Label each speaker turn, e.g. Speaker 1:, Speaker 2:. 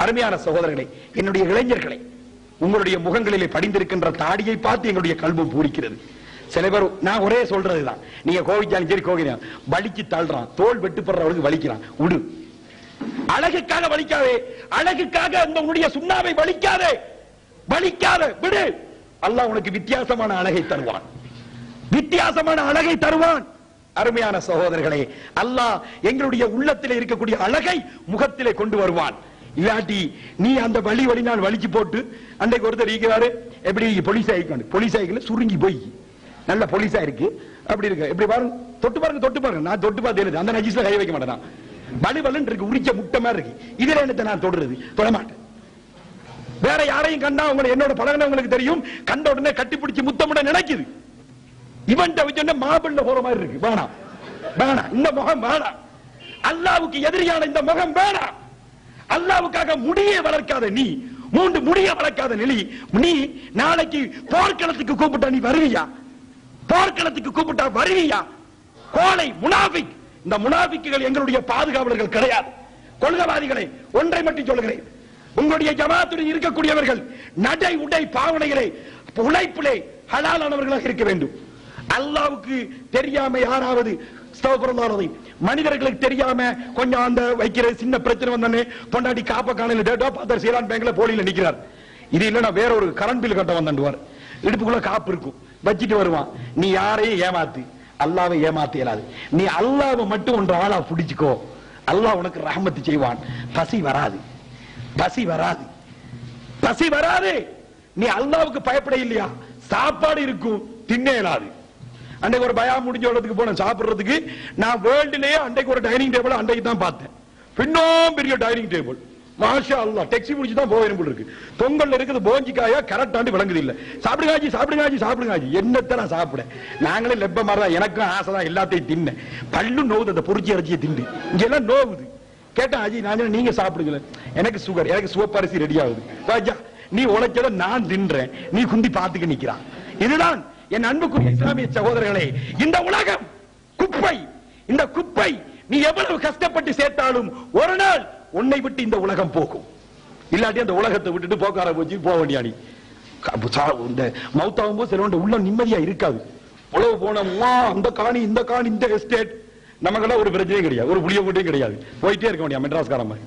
Speaker 1: அருமையான சகோதரர்களே, என்னுடைய இளைஞர்களே, உங்களுடைய முகங்களிலே படிந்திருக்கின்ற தாடியை பார்த்து எங்களுடைய கல்வம் பூரிக்கிறது. சில பேர் நான் ஒரே சொல்றதுதான், நீங்க கோவிச்சாலும் சரி கோவினா வலிக்கு தள்ளுறான், தோல் வெட்டுப்படுறவளுக்கு வலிக்கிறான், விடு. அழகுக்காக வலிக்காதே, அழகுக்காக அந்த உன்னுடைய சுண்ணாவை வலிக்காதே, வலிக்காத விடு. அல்லாஹ் உனக்கு வித்தியாசமான அழகை தருவான், வித்தியாசமான அழகை தருவான். அருமையான சகோதரர்களே, அல்லாஹ் எங்களுடைய உள்ளத்திலே இருக்கக்கூடிய அழகை முகத்திலே கொண்டு வருவான். இல்லாட்டி நீ அந்த வழி நான் வலிச்சு போட்டு அன்றைக்கு ஒருத்தர் இருக்கிறாரு, எப்படி போலீஸ் ஆயிக்கணும், போலீஸ் ஆயிக்கல சுருங்கி போய் நல்ல போலீஸா இருக்கு, அப்படி இருக்கு, எப்படி பாருங்க, தொட்டு பாருங்க, தொட்டு பாருங்க. நான் தொட்டு பார்த்தேன், அந்த நஜீஸ்ல கை வைக்க மாட்டேன், வலுவலன் இருக்கு, உரிச்ச முட்டை மாதிரி இருக்கு. இதுல என்னத்தை நான் தொடுறது, தொட மாட்டேன். வேற யாரையும் கண்டா உங்களை என்னோட பழகினவங்களுக்கு தெரியும், கண்ட உடனே கட்டி பிடிச்சி முத்தமிட நினைக்குது. இவன் வச்ச மாபிள்ள போற மாதிரி இருக்கு, வேணாம் வேணாம், இந்த முகம் வேணாம். அல்லாவுக்கு எதிரியான இந்த முகம் வேணாம். அல்லாவுக்காக முடியை வளர்க்காத நீ, மூன்று முடிய வளர்க்காத நிலை நீ நாளைக்கு போர்க்களத்துக்கு கூப்பிட்டா நீ வருவியா? போர்க்களத்துக்கு கூப்பிட்டா வருவியா? கோலை முனாஃபிக். இந்த முனாஃபிக்குகள் எங்களுடைய பாதுகாவலர்கள் கிடையாது. கொள்கைவாதிகளை ஒன்றை மட்டும் சொல்கிறேன், உங்களுடைய ஜமாத்துடன் இருக்கக்கூடியவர்கள் நடை உடை பாவனைகளை உழைப்பிலே ஹலாலானவர்களாக இருக்க வேண்டும். அல்லாவுக்கு தெரியாம யாராவது மனிதர்களுக்கு தெரியாம கொஞ்சம் அந்த வைக்கிற சின்ன பிரச்சனை வந்தானே, பொண்டாட்டி காப்ப காலையில் டேட்டா பார்த்தா சீலான் பேங்க்ல போலியில நிக்கிறார். இது இல்லைன்னா வேற ஒரு கரண்ட் பில் கட்ட வந்துடுவார், இடுப்புக்குள்ள காப்பு இருக்கும், வச்சிட்டு வருவான். நீ யாரையும் ஏமாத்து, அல்லாவை ஏமாத்த இயலாது. நீ அல்லாவை மட்டும் ஒன்று ஆளா பிடிச்சுக்கோ, அல்லாஹ் உனக்கு ரஹமத்து செய்வான். பசி வராது, பசி வராது, பசி வராது. நீ அல்லாவுக்கு பயப்பட இல்லையா, சாப்பாடு இருக்கும், தின்ன இயலாது. அன்றைக்கு ஒரு பயா முடிஞ்ச இடத்துக்கு போன சாப்பிடுறதுக்கு, நான் வேர்ல்டுலயே அன்றைக்கு ஒரு டைனிங் டேபிள் அன்றைக்கு தான் பார்த்தேன். பின்னும் பெரிய டைனிங் டேபிள், மாஷா அல்லாஹ். டெக்ஸி முடிச்சு தான் போக இருக்கு, பொங்கல் இருக்குது, போஞ்சிக்காயா கரெக்டாண்டு விளங்குது இல்ல. சாப்பிடுங்காஜி சாப்பிடுங்காஜி சாப்பிடுங்காஜி, என்னத்தை நான் சாப்பிட, நாங்களே லெப்ப மாதிரிதான், எனக்கும் ஆசை தான் எல்லாத்தையும் தின்ன. பல்லு நோவுது, அந்த பொறிச்சி இறைச்சியை திண்டு இங்க எல்லாம் நோவுது. கேட்டா அஜி நான் நீங்க சாப்பிடுங்கள, எனக்கு சுகர், எனக்கு சிவப்பரிசி ரெடி ஆகுது. ராஜா நீ உழைச்சத நான் தின்றேன், நீ குந்தி பார்த்துக்க நிக்கிறான். இதுதான் என் அன்புக்குரிய இஸ்லாமிய சகோதரர்களே, இந்த உலகம் குப்பை. இந்த குப்பை நீ எவ்வளவு கஷ்டப்பட்டு சேர்த்தாலும் ஒரு நாள் உன்னை விட்டு இந்த உலகம் போகும். இல்லாட்டி அந்த உலகத்தை விட்டுட்டு போக்கார போச்சு போக வேண்டியாடி. இந்த மௌத்தாவும் போது சில உள்ள நிம்மதியா இருக்காது. உழவு போனோம்மா அந்த காணி இந்த காணி இந்த எஸ்டேட், நமக்கெல்லாம் ஒரு பிரச்சனையும் கிடையாது, ஒரு புளிய போட்டையும் கிடையாது, போயிட்டே இருக்க வேண்டிய மெட்ராஸ்காரன் மாதிரி.